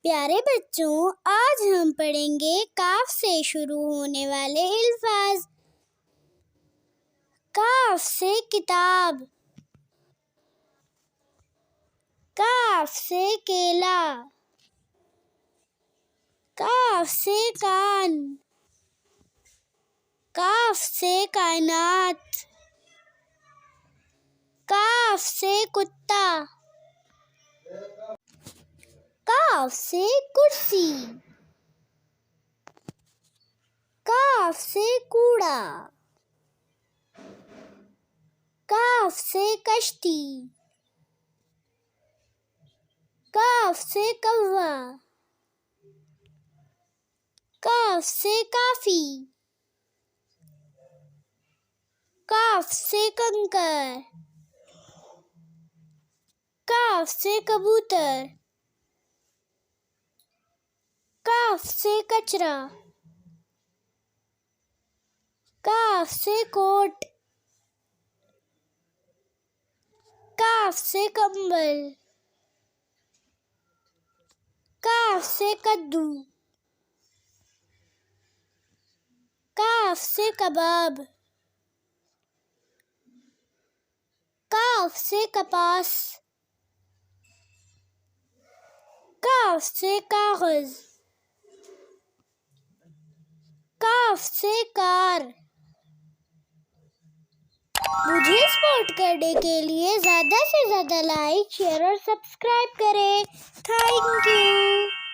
प्यारे बच्चों, आज हम पढ़ेंगे काफ से शुरू होने वाले अल्फाज। काफ से किताब, काफ से केला, काफ से कान, काफ से कायनात, काफ से कुत्ता, काफ से कुर्सी, काफ से कूड़ा, काफ से कश्ती, काफ से कौवा, काफ से काफी, काफ से कंकर, काफ से कबूतर, काफ से कचरा, काफ से कोट, काफ से कंबल, काफ से कद्दू, काफ से कबाब, काफ से कपास, काफ से कागज, काफ से कार। मुझे सपोर्ट करने के लिए ज़्यादा से ज़्यादा लाइक, शेयर और सब्सक्राइब करें। Thank you.